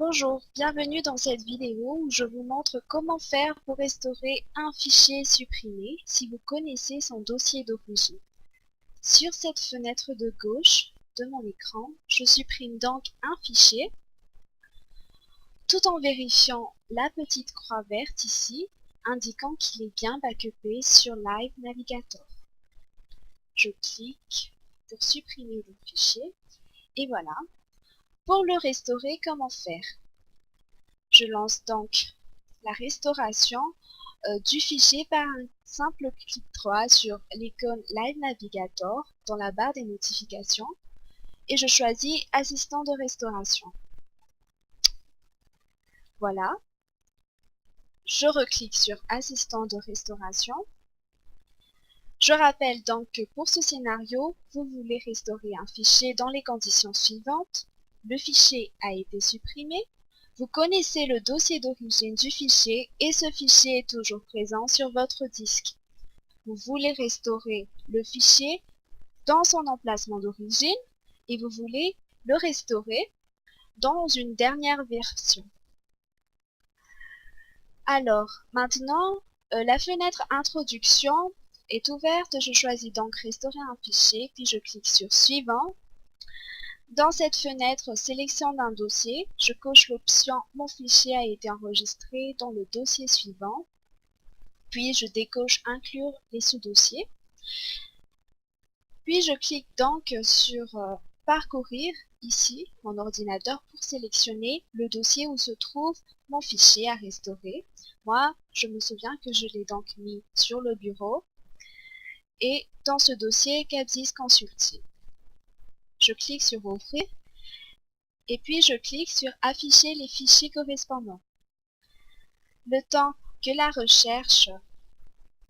Bonjour, bienvenue dans cette vidéo où je vous montre comment faire pour restaurer un fichier supprimé si vous connaissez son dossier d'origine. Sur cette fenêtre de gauche de mon écran, je supprime donc un fichier tout en vérifiant la petite croix verte ici indiquant qu'il est bien backupé sur Live Navigator. Je clique pour supprimer le fichier et voilà. Pour le restaurer, comment faire? Je lance donc la restauration du fichier par un simple clic droit sur l'icône Live Navigator dans la barre des notifications et je choisis Assistant de restauration. Voilà. Je reclique sur Assistant de restauration. Je rappelle donc que pour ce scénario, vous voulez restaurer un fichier dans les conditions suivantes. Le fichier a été supprimé. Vous connaissez le dossier d'origine du fichier et ce fichier est toujours présent sur votre disque. Vous voulez restaurer le fichier dans son emplacement d'origine et vous voulez le restaurer dans une dernière version. Alors, maintenant, la fenêtre Introduction est ouverte. Je choisis donc Restaurer un fichier, puis je clique sur Suivant. Dans cette fenêtre Sélection d'un dossier, je coche l'option Mon fichier a été enregistré dans le dossier suivant. Puis je décoche Inclure les sous-dossiers. Puis je clique donc sur Parcourir, ici, mon ordinateur, pour sélectionner le dossier où se trouve mon fichier à restaurer. Moi, je me souviens que je l'ai donc mis sur le bureau et dans ce dossier Capsys Consulting. Je clique sur Ouvrir et puis je clique sur Afficher les fichiers correspondants. Le temps que la recherche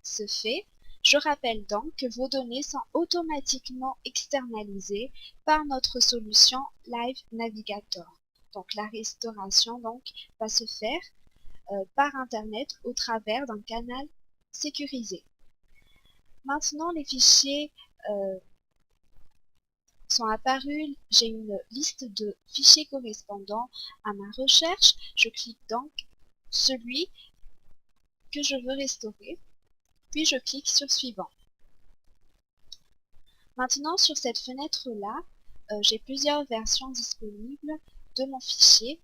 se fait, je rappelle donc que vos données sont automatiquement externalisées par notre solution Live Navigator. Donc la restauration va se faire par Internet au travers d'un canal sécurisé. Maintenant, les fichiers sont apparus. J'ai une liste de fichiers correspondants à ma recherche. Je clique donc celui que je veux restaurer, puis je clique sur Suivant. Maintenant, sur cette fenêtre-là, j'ai plusieurs versions disponibles de mon fichier.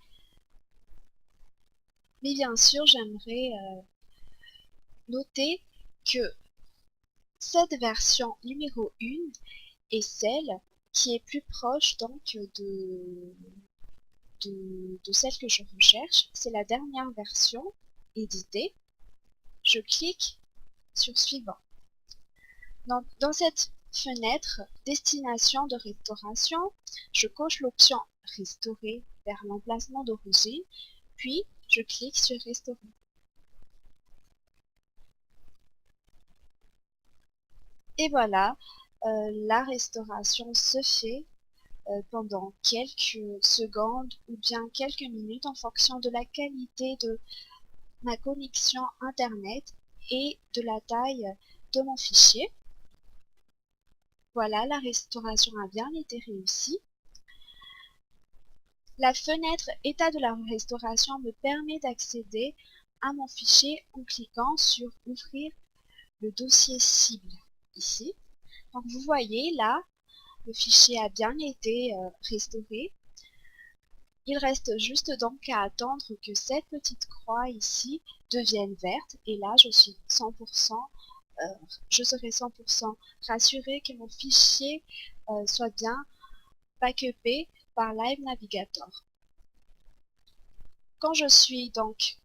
Mais bien sûr, j'aimerais noter que cette version numéro 1 est celle qui est plus proche donc de celle que je recherche. C'est la dernière version éditée. Je clique sur Suivant. Donc, dans cette fenêtre Destination de restauration, je coche l'option Restaurer vers l'emplacement d'origine, puis je clique sur Restaurer. Et voilà, la restauration se fait pendant quelques secondes ou bien quelques minutes en fonction de la qualité de ma connexion Internet et de la taille de mon fichier. Voilà, la restauration a bien été réussie. La fenêtre État de la restauration me permet d'accéder à mon fichier en cliquant sur Ouvrir le dossier cible ici. Donc vous voyez là, le fichier a bien été restauré. Il reste juste donc à attendre que cette petite croix ici devienne verte et là je suis 100%, je serai 100% rassurée que mon fichier soit bien backupé par Live Navigator. Quand je suis donc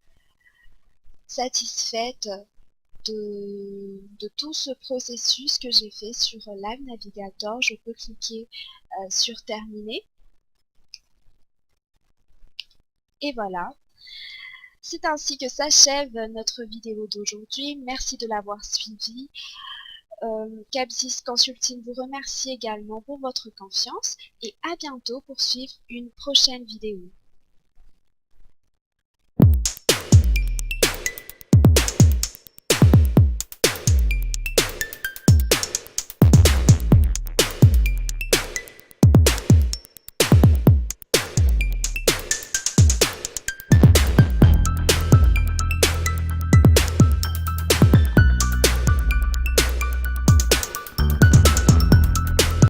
satisfaite de tout ce processus que j'ai fait sur Live Navigator, je peux cliquer sur Terminer. Et voilà. C'est ainsi que s'achève notre vidéo d'aujourd'hui. Merci de l'avoir suivi. Capsys Consulting vous remercie également pour votre confiance et à bientôt pour suivre une prochaine vidéo.